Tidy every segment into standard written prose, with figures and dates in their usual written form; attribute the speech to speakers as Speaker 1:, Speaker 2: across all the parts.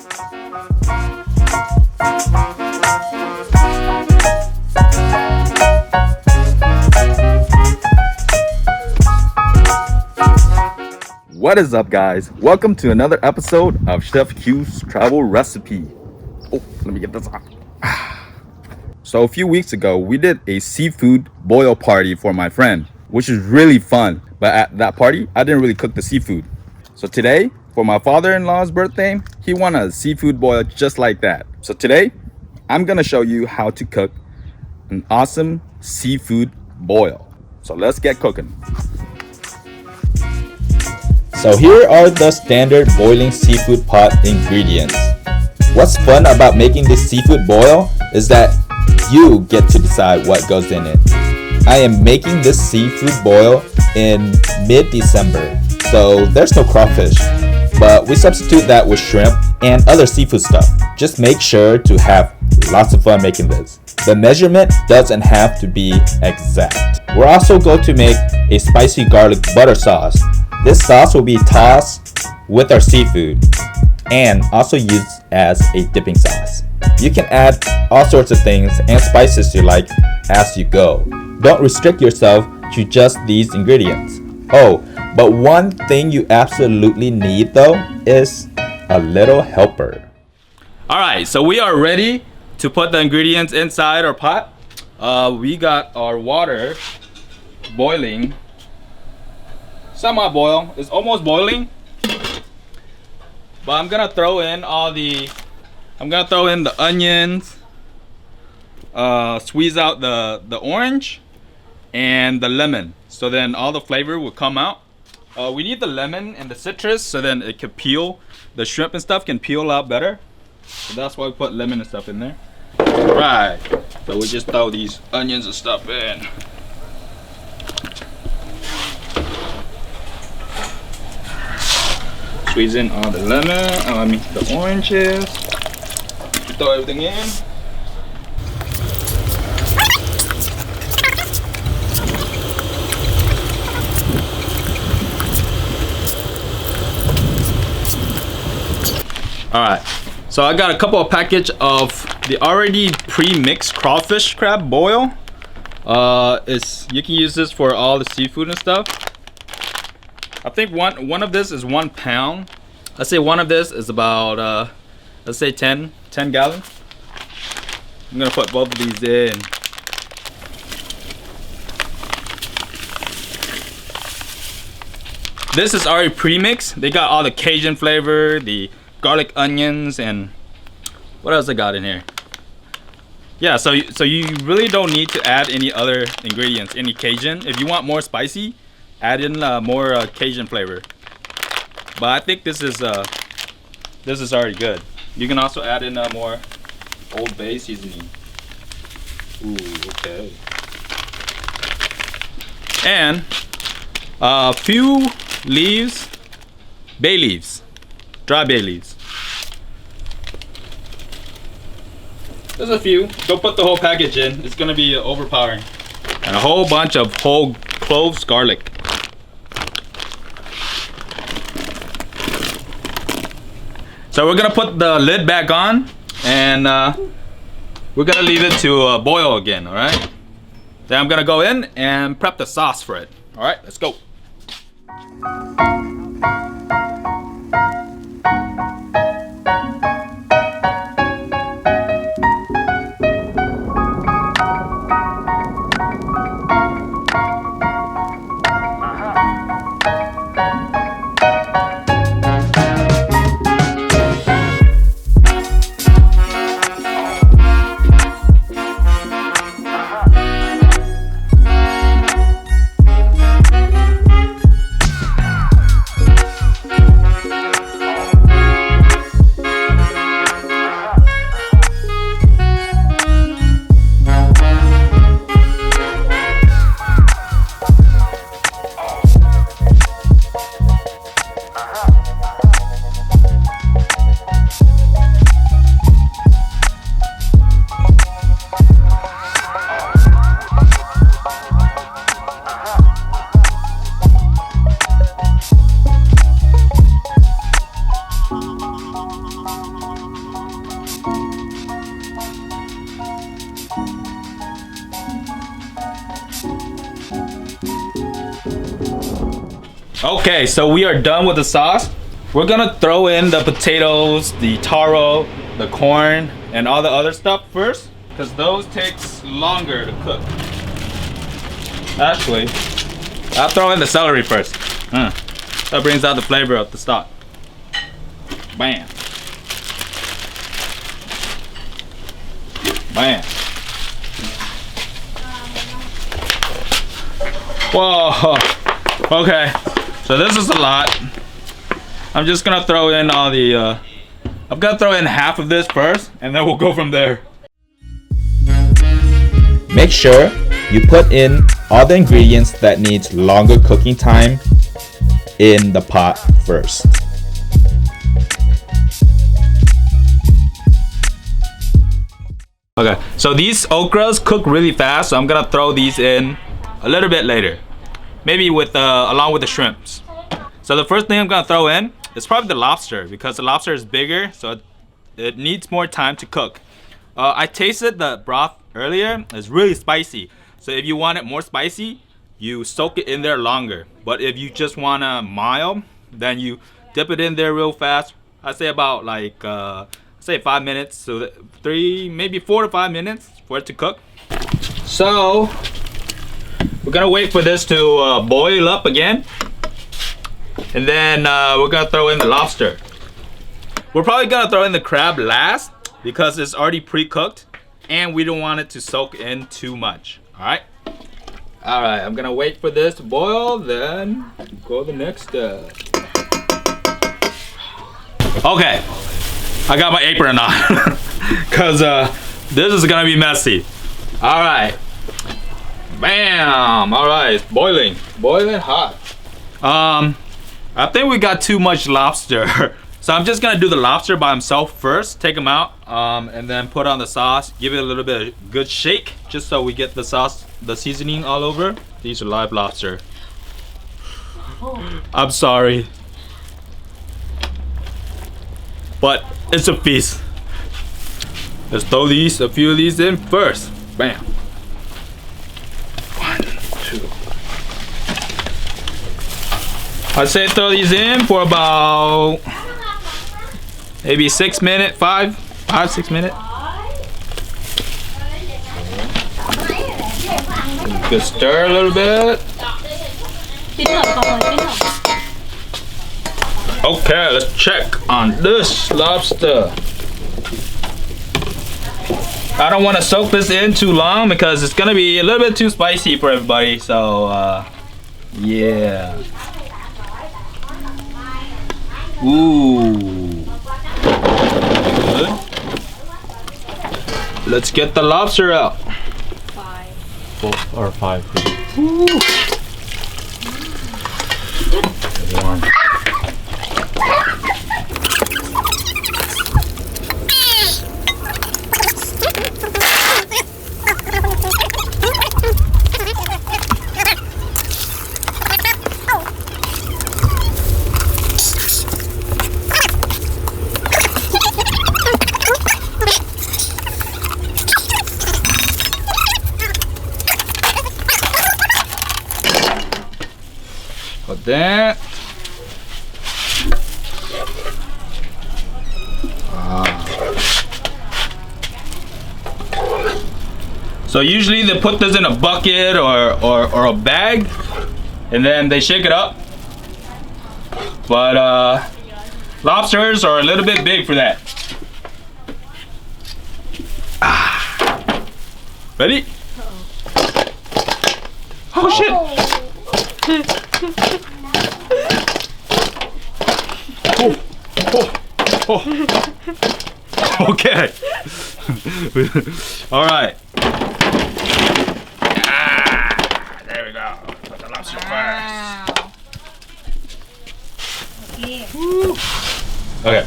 Speaker 1: What is up, guys? Welcome to another episode of Chef Q's Travel Recipe. Oh, let me get this on. So a few weeks ago, we did a seafood boil party for my friend, which is really fun. But at that party, I didn't really cook the seafood. So today, for my father-in-law's birthday, he wanted a seafood boil just like that. So today, I'm gonna show you how to cook an awesome seafood boil. So let's get cooking.
Speaker 2: So here are the standard boiling seafood pot ingredients. What's fun about making this seafood boil is that you get to decide what goes in it. I am making this seafood boil in mid-December, so there's no crawfish, but we substitute that with shrimp and other seafood stuff. Just make sure to have lots of fun making this. The measurement doesn't have to be exact. We're also going to make a spicy garlic butter sauce. This sauce will be tossed with our seafood and also used as a dipping sauce. You can add all sorts of things and spices you like as you go. Don't restrict yourself to just these ingredients. Oh, but one thing you absolutely need though is a little helper.
Speaker 1: Alright, so we are ready to put the ingredients inside our pot. We got our water boiling. Semi-boil. It's almost boiling, but I'm gonna throw in the onions, squeeze out the orange and the lemon, so then all the flavor will come out. We need the lemon and the citrus so then it can peel. The shrimp and stuff can peel out better, so that's why we put lemon and stuff in there. Right, so we just throw these onions and stuff in. Squeeze in all the lemon, the oranges. Throw everything in. Alright, so I got a couple of package of the already pre-mixed crawfish crab boil. You can use this for all the seafood and stuff. I think one of this is 1 pound. Let's say one of this is about let's say 10 gallons. I'm gonna put both of these in. This is already pre-mixed. They got all the Cajun flavor, the garlic onions, and what else I got in here? Yeah, so you really don't need to add any other ingredients, any Cajun. If you want more spicy, add in more Cajun flavor. But I think this is already good. You can also add in more Old Bay seasoning. Ooh, okay. And a few leaves, bay leaves, dry bay leaves. There's a few. Don't put the whole package in. It's gonna be overpowering. And a whole bunch of whole cloves garlic. So we're gonna put the lid back on, and we're gonna leave it to boil again. All right. Then I'm gonna go in and prep the sauce for it. All right, let's go. Okay, so we are done with the sauce. We're gonna throw in the potatoes, the taro, the corn, and all the other stuff first, because those takes longer to cook. Actually, I'll throw in the celery first. That brings out the flavor of the stock. Bam. Bam. Whoa. Okay. So this is a lot. I'm just gonna throw in all the, I'm gonna throw in half of this first, and then we'll go from there.
Speaker 2: Make sure you put in all the ingredients that needs longer cooking time in the pot first.
Speaker 1: Okay, so these okras cook really fast, so I'm gonna throw these in a little bit later. Maybe with along with the shrimps. So the first thing I'm gonna throw in is probably the lobster, because the lobster is bigger, so it needs more time to cook. I tasted the broth earlier. It's really spicy. So if you want it more spicy, you soak it in there longer. But if you just want a mild, then you dip it in there real fast. I say about like say 5 minutes, so 3, maybe 4 to 5 minutes for it to cook. So we're gonna wait for this to boil up again, and then we're gonna throw in the lobster. We're probably gonna throw in the crab last because it's already pre-cooked and we don't want it to soak in too much. Alright, I'm gonna wait for this to boil, then go the next step. Okay, I got my apron on because this is gonna be messy. Alright, bam. Alright, it's boiling hot. I think we got too much lobster. So I'm just gonna do the lobster by himself first, take him out, and then put on the sauce, give it a little bit of good shake, just so we get the sauce, the seasoning all over. These are live lobster. I'm sorry, but it's a feast. Let's throw a few of these in first. Bam. 1, 2. I'd say throw these in for about maybe 6 minutes, 5-6 minutes. Just stir a little bit. Okay, let's check on this lobster. I don't want to soak this in too long because it's gonna be a little bit too spicy for everybody. So yeah. Ooh. Good. Let's get the lobster out.
Speaker 3: 4 or 5.
Speaker 1: Ooh. One. Like that. So usually they put this in a bucket or a bag, and then they shake it up. But lobsters are a little bit big for that. Ready? Oh shit! Okay. All right. There we go. Put the lobster first. Okay.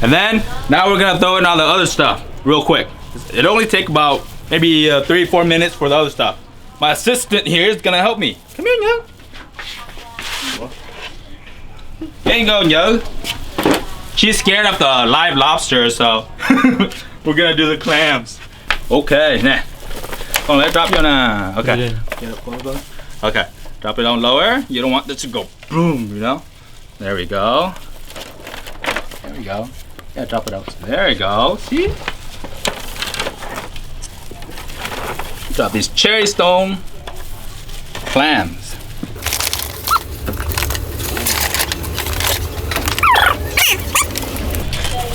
Speaker 1: And then now we're gonna throw in all the other stuff real quick. It only take about maybe 3-4 minutes for the other stuff. My assistant here is gonna help me. Come here, yo. There you go, yo. She's scared of the live lobster, so we're gonna do the clams. Okay, nè. Con let's drop you on. Okay. Get up closer. Okay. Drop it on lower. You don't want this to go boom, you know? There we go. There we go. Yeah, drop it out. There we go. See? Drop these cherry stone clams.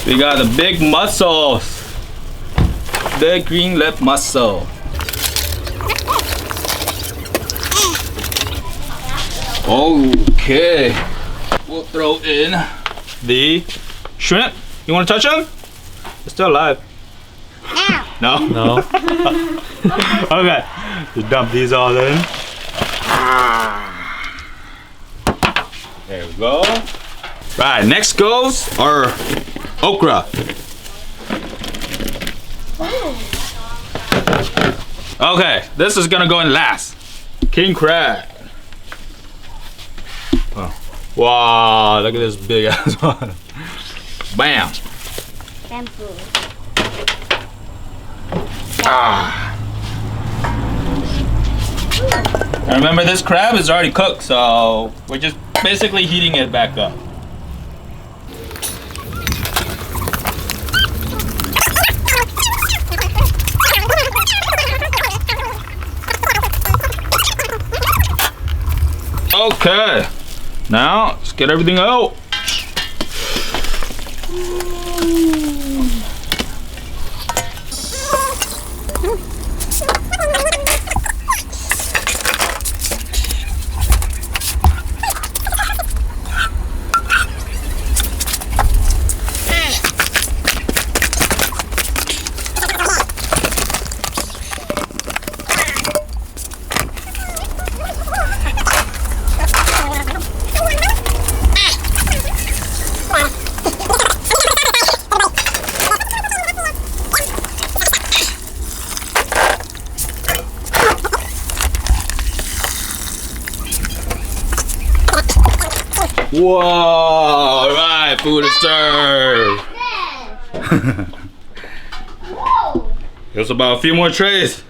Speaker 1: We got the big mussels. The green lip mussel. Okay. We'll throw in the shrimp. You want to touch them? They're still alive. No?
Speaker 3: No.
Speaker 1: Okay. You dump these all in. There we go. Right, next goes our okra. Okay, this is gonna go in last. King crab. Oh. Wow, look at this big ass one. Bam. Ah. And remember, this crab is already cooked, so we're just basically heating it back up. Okay, now let's get everything out. Whoa! Alright, food is served. There's about a few more trays.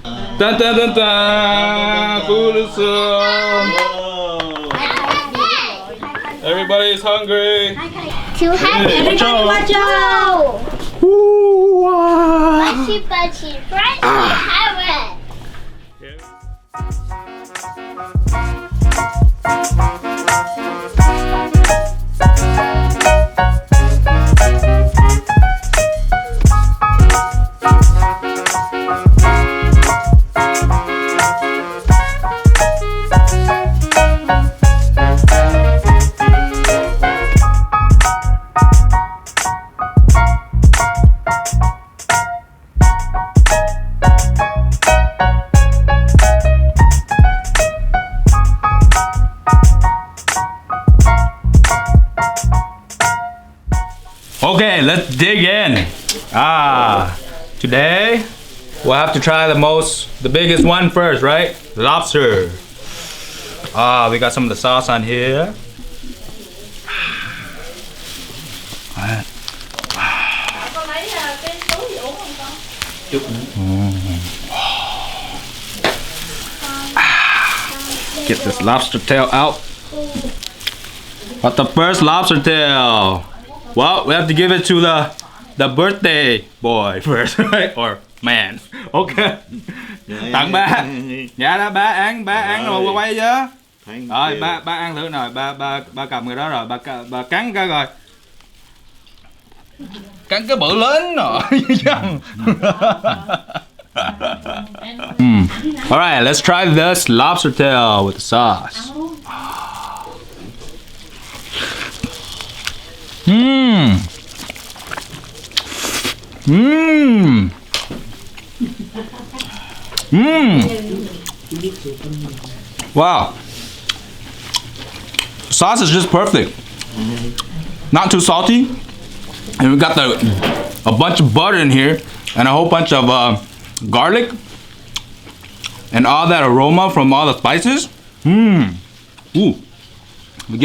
Speaker 1: Dun dun dun dun! Food is served. Everybody's hungry.
Speaker 4: Everybody watch out!
Speaker 1: Ooh, wow.
Speaker 4: Budgie, budgie, right? Have it.
Speaker 1: Okay, let's dig in. Today we'll have to try the biggest one first, right? Lobster. We got some of the sauce on here. Get this lobster tail out. But the first lobster tail. Well, we have to give it to the birthday boy first, right? Or man. Okay. Tặng ba. Dạ đó ba ăn rồi quay chứ. Rồi ba ăn thử rồi, ba cầm cái đó rồi, ba cắn cái rồi. Cắn cái bự lớn rồi. Alright, let's try this lobster tail with the sauce. Wow. Sauce is just perfect. Not too salty. And we got a bunch of butter in here and a whole bunch of garlic and all that aroma from all the spices. Ooh. We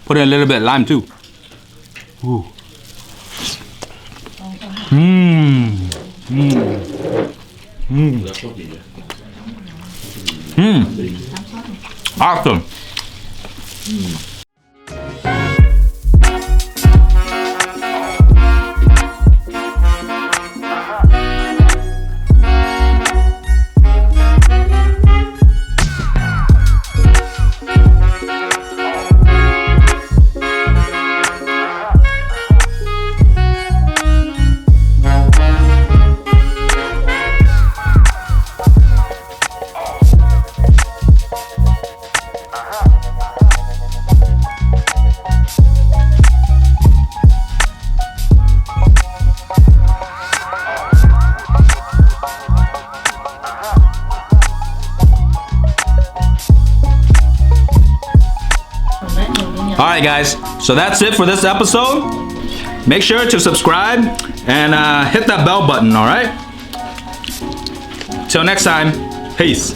Speaker 1: put in a little bit of lime too. Ooh. Mmm. Mmm. Mmm. Mmm. Awesome. Alright guys, so that's it for this episode. Make sure to subscribe and hit that bell button, alright? Till next time, peace.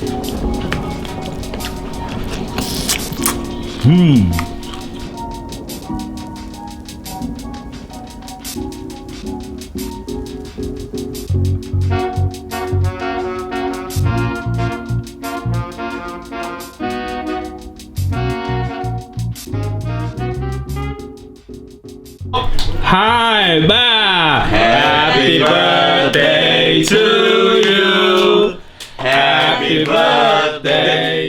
Speaker 1: Hi, ba! Happy birthday to you. Happy birthday